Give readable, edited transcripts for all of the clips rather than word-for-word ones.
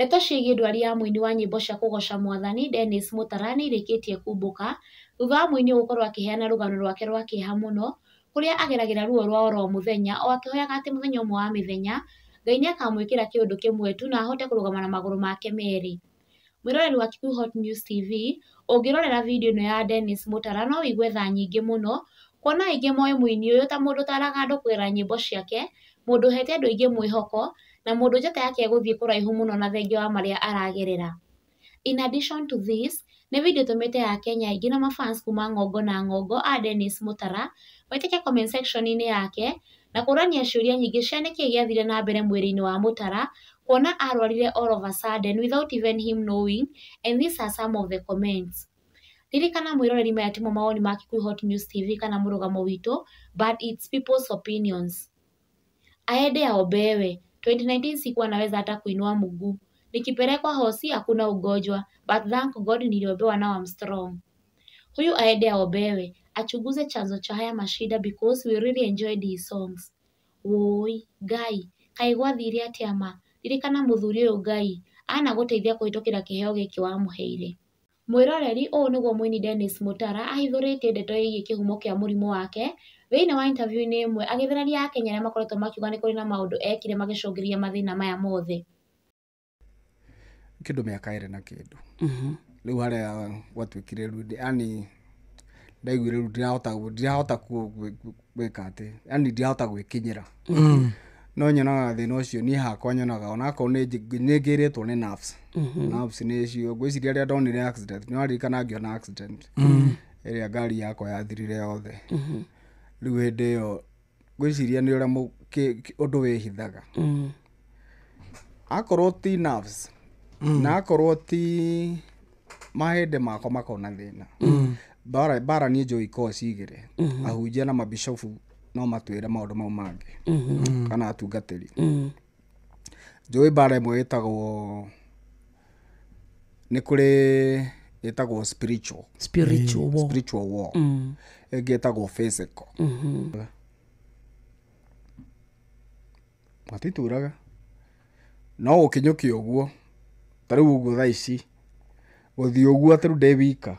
Ndeto ciĩgiĩ ndwari ya mũini wa nyĩmbo cia kũgoca Mwathani Dennis Mutara nĩirĩkĩtie kumbũka thutha wa mũini gũkorwo akĩheana rũgano rwake rwa kĩeha mũno kũrĩa ageragĩra ruo rwa oro mũthenya o akĩhoyaga atĩ mũthenya ũmwe wa mĩthenya Ngai nĩakamwĩkĩra kĩũndũ kĩmwe tu na ahote kũrũgama na magũrũ make merĩ. Mwĩroreri wa Kikuyu Hot News TV ũngĩrorera video ĩno ya Dennis Mutara no wĩigue tha nyingĩ mũno kuona aingĩ moĩ mũini ũyũ ta mũndũ ũtaraga andũ kũgerera nyĩmbo ciake, mũndũ ũhete andũ aingĩ mwĩhoko na mũndũ njata yake gũthiĩ kũraihu mũno na thengia wa marĩa aragerera. In addition to this, nĩ video ĩtũmĩte Akenya aingĩ na mafans kuma ng'ongo na ng'ongo a Dennis Mutara maitĩke comment section-inĩ yake na kũrania ciũria nyingĩ cia nĩkĩĩ gĩathire na mbere mwĩrĩ-inĩ wa Mutara kuona arwarire all of a sudden without even him knowing, and these are some of the comments. Ririkana mwĩroreri maya timo mawoni ma Kikuyu Hot News TV kana mũrũgamo witũ, but it's people's opinions. Aende aombewe. 2019 sikuwa naweza hata kuinua mguu. Nikipelekwa hosi hakuna ugonjwa, but thank God niliombewa now I'm strong. Huyu aende aombewe. Achunguze chanzo cha haya mashida because we really enjoyed his songs. Woi, Ngai, kaĩ gwathire atĩa ma? Ririkana mũthuri ũyũ Ngai, anagũteithia kũhĩtũkĩra kĩheo gĩkĩ wamũheire. Mwĩroreri ũũ nĩguo mũini Dennis Mutara ahithũrĩtie ndeto ĩgiĩ kĩhumo kĩa mũrimũ wake thĩinĩ wa interview-inĩ ĩmwe agĩthereria Akenya arĩa makoretwo makiuga nĩ kũrĩ na maũndũ ekire magĩcũngĩrĩria mathĩna maya mothe. Kĩndũ mĩaka ĩrĩ na kĩndũ. Rĩu harĩa gwatuĩkire rĩu yani ndaiguire rĩu ndirahota gwĩka atĩ, yani ndirahota gwĩkinyĩra. No nyonaga thĩna ũcio niĩ hakwa nyonaga onakorwo nĩ ngĩrĩtwo nĩ nerves. Nerves nĩ cio ngwĩciria rĩrĩa ndonire accident nĩ waririkana ngĩona accident ĩrĩa ngari yakwa yathirire yothe. Rĩu hĩndĩ ĩyo ngwĩciria nĩ ũrĩa ũndũ wĩhithaga. Akorwo ti nerves na akorwo ti mahĩndĩ makwa makona thĩna. Bara niĩ njũĩ cause igĩrĩ. Ahunjia na mabishofu no matwĩre maũndũ mau mangĩ kana atungatĩri. Njũĩ bara ĩmwe ĩtagwo nĩ kũrĩ ĩtagwo spiritual war. Ĩngĩ ĩtagwo physical. Matituraga no ũkinyũkia ũguo ta rĩu ũguo thaa ici gũthiĩ ũguo atĩ rĩu ndĩ wika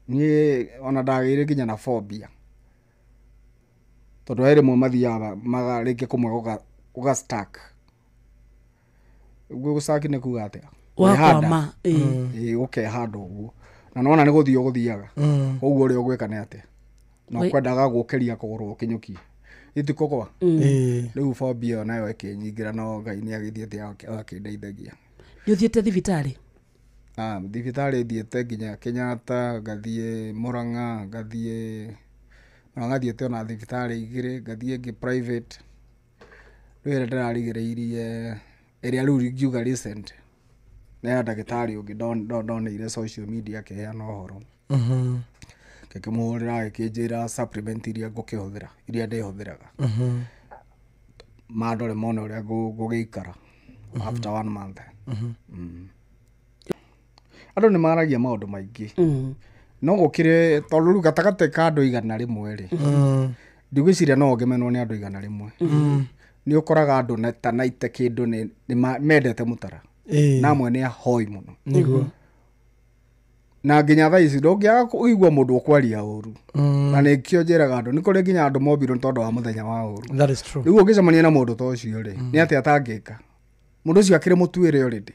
niĩ ona ndagĩire nginya na phobia tondũ he rĩmwe mathiaga magarĩkia kũmwe gũgastuck. Ũguo gũstuck nĩ kuuga atĩa? Wakwama. Ũkehanda ũguo na nona nĩ gũthiĩ ũgũthiaga ũguo ũrĩa ũgwĩka nĩ atĩa no kwendaga gũkĩria kũgũrũ ũkinyũkie itikũgwa. Rĩu phobia ĩyo nayo ĩkĩnyingĩra no Ngai nĩagĩthiĩte akĩndeithagia. Nĩ ũthiĩte thibitarĩ? Thibitarĩ thiĩte nginya Kenyatta, ngathiĩ Murang'a, ngathiĩte ona thibitarĩ igĩrĩ, ngathiĩ ĩngĩ private. Rĩu ĩrĩa ndĩrarigĩrĩirie ĩrĩa rĩu ngiuga recent nĩ ya ndagĩtarĩ ũngĩ ndoneire social media akĩheana ũhoro. Ngĩkĩmũhũrĩra agĩkĩnjĩra supplement iria ngũkĩhũthĩra iria ndĩhũthĩraga. Mandore mone ũrĩa ngũgĩikara after 1 month. Andũ nĩ maragia maũndũ maingĩ no gũkĩrĩ tondũ rĩu gatagatĩ ka andũ 100 rĩ ndigwĩciria no ũngĩmenwo nĩ andũ 100. Nĩ ũkoraga andũ ta 90 kĩndũ nĩ mendete Mutara na amwe nĩ ahoi mũno. Na nginya thaa ici ndũngĩaga kũigua mũndũ ũkwaria ũru na nĩkĩo njĩraga andũ nĩ kũrĩ nginya andũ mombirwo nĩ tondũ wa mũthenya wa ũru. Rĩu ũngĩcemania na mũndũ ta ũcio rĩ nĩ atĩ atangĩka mũndũ ũcio akĩrĩ mũtuĩre already.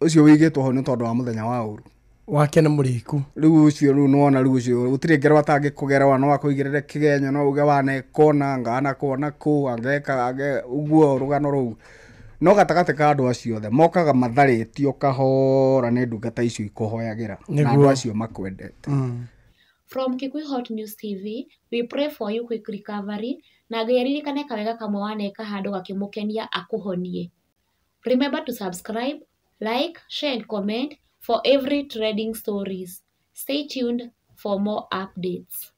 Ũcio wĩigĩtwo ho nĩ tondũ wa mũthenya wa ũru wake nĩ mũriku. Rĩu ũcio rĩu nĩwona rĩu ũcio gũtirĩ ngero atangĩkũgera no akũigĩrĩre kĩgenyo no uge wanekona ngana kuona kũu angeka ũguo rũgano rũu no gatagatĩ ka andũ acio othe mokaga matharĩtio kahora nĩ ndungata icio ikũhoyagĩra na andũ acio makwendete. From Kikuyu Hot News TV, we pray for you quick recovery na Ngai aririkane kawega kamwe waneka handũ gakĩmũkenia akũhonie. Remember to subscribe, like, share and comment for every trending stories. Stay tuned for more updates.